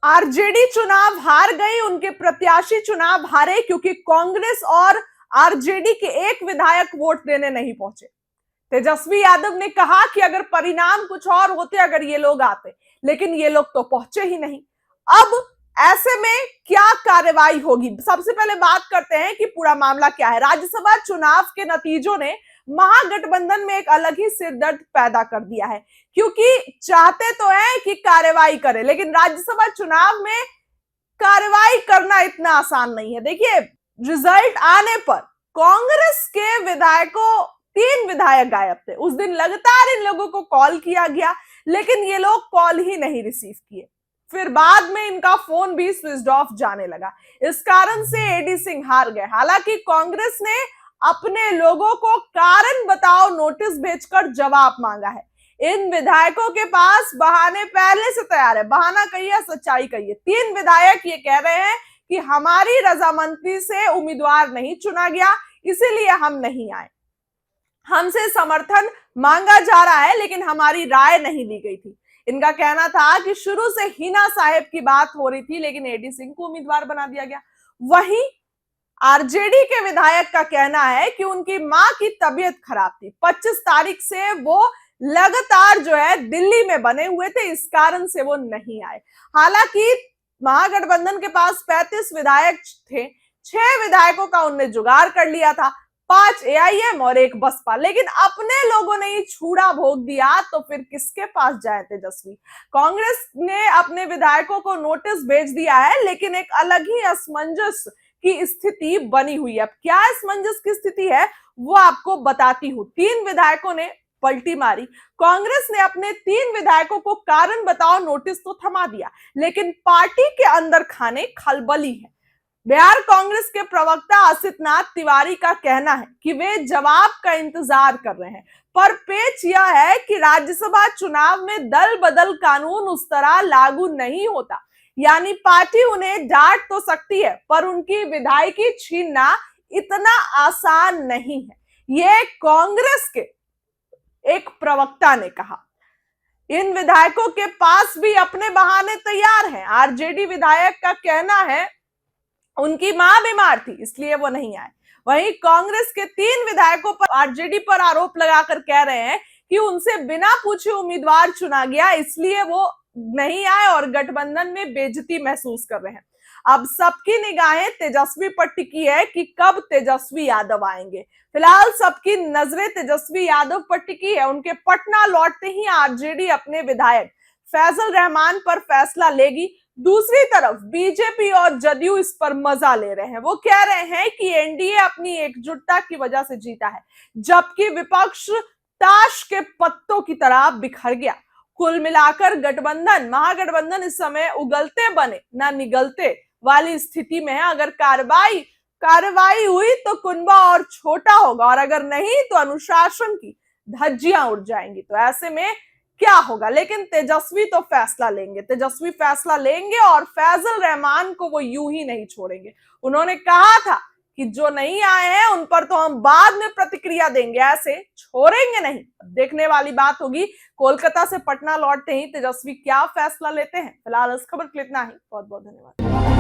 RJD चुनाव हार गई, उनके प्रत्याशी चुनाव हारे क्योंकि कांग्रेस और आरजेडी के एक विधायक वोट देने नहीं पहुंचे। तेजस्वी यादव ने कहा कि अगर परिणाम कुछ और होते, अगर ये लोग आते, लेकिन ये लोग तो पहुंचे ही नहीं। अब ऐसे में क्या कार्रवाई होगी? सबसे पहले बात करते हैं कि पूरा मामला क्या है। राज्यसभा चुनाव के नतीजों ने महागठबंधन में एक अलग ही सिरदर्द पैदा कर दिया है, क्योंकि चाहते तो है कि कार्रवाई करे, लेकिन राज्यसभा चुनाव में कार्रवाई करना इतना आसान नहीं है। देखिए, रिजल्ट आने पर कांग्रेस के विधायकों, 3 विधायक गायब थे। उस दिन लगातार इन लोगों को कॉल किया गया, लेकिन ये लोग कॉल ही नहीं रिसीव किए। फिर बाद में इनका फोन भी स्विच ऑफ जाने लगा। इस कारण से एडी सिंह हार गए। हालांकि कांग्रेस ने अपने लोगों को कारण बताओ नोटिस भेजकर जवाब मांगा है। इन विधायकों के पास बहाने पहले से तैयार है। बहाना कहिए, सच्चाई कहिए। 3 विधायक ये कह रहे हैं कि हमारी रजामंदी से उम्मीदवार नहीं चुना गया, इसीलिए हम नहीं आए। हमसे समर्थन मांगा जा रहा है, लेकिन हमारी राय नहीं ली गई थी। इनका कहना था कि शुरू से हिना साहेब की बात हो रही थी, लेकिन एडी सिंह को उम्मीदवार बना दिया गया। वहीं आरजेडी के विधायक का कहना है कि उनकी मां की तबीयत खराब थी। 25 तारीख से वो लगातार जो है दिल्ली में बने हुए थे, इस कारण से वो नहीं आए। हालांकि महागठबंधन के पास 35 विधायक थे, 6 विधायकों का उनने जुगाड़ कर लिया था, 5 एआईएम और 1 बसपा। लेकिन अपने लोगों ने ही छूड़ा भोग दिया, तो फिर किसके पास जाए तेजस्वी? कांग्रेस ने अपने विधायकों को नोटिस भेज दिया है, लेकिन एक अलग ही असमंजस की स्थिति बनी हुई है। अब क्या असमंजस की स्थिति है वो आपको बताती हूं। 3 विधायकों ने पलटी मारी। कांग्रेस ने अपने 3 विधायकों को कारण बताओ नोटिस तो थमा दिया, लेकिन पार्टी के अंदर खाने खलबली है। बिहार कांग्रेस के प्रवक्ता असितनाथ तिवारी का कहना है कि वे जवाब का इंतजार कर रहे हैं, पर पेच यह है कि राज्यसभा चुनाव में दल बदल कानून उस तरह लागू नहीं होता। यानी पार्टी उन्हें डांट तो सकती है, पर उनकी विधायकी छीनना इतना आसान नहीं है। यह कांग्रेस के एक प्रवक्ता ने कहा। इन विधायकों के पास भी अपने बहाने तैयार हैं। आरजेडी विधायक का कहना है उनकी मां बीमार थी, इसलिए वो नहीं आए। वहीं कांग्रेस के 3 विधायकों पर आरजेडी पर आरोप लगाकर कह रहे हैं कि उनसे बिना पूछे उम्मीदवार चुना गया, इसलिए वो नहीं आए और गठबंधन में बेइज्जती महसूस कर रहे हैं। अब सबकी निगाहें तेजस्वी पर टिकी है कि कब तेजस्वी यादव आएंगे। फिलहाल सबकी नजरें तेजस्वी यादव पर टिकी है। उनके पटना लौटते ही आरजेडी अपने विधायक फैजल रहमान पर फैसला लेगी। दूसरी तरफ बीजेपी और जदयू इस पर मजा ले रहे हैं। वो कह रहे हैं कि एनडीए अपनी एकजुटता की वजह से जीता है, जबकि विपक्ष ताश के पत्तों की तरह बिखर गया। कुल मिलाकर गठबंधन, महागठबंधन इस समय उगलते बने ना निगलते वाली स्थिति में है। अगर कार्रवाई हुई तो कुनबा और छोटा होगा, और अगर नहीं तो अनुशासन की धज्जियां उड़ जाएंगी। तो ऐसे में क्या होगा? लेकिन तेजस्वी तो फैसला लेंगे, तेजस्वी फैसला लेंगे और फैजल रहमान को वो यूं ही नहीं छोड़ेंगे। उन्होंने कहा था कि जो नहीं आए हैं उन पर तो हम बाद में प्रतिक्रिया देंगे, ऐसे छोड़ेंगे नहीं। देखने वाली बात होगी कोलकाता से पटना लौटते ही तेजस्वी क्या फैसला लेते हैं। फिलहाल इस खबर के लिए इतना ही। बहुत बहुत धन्यवाद।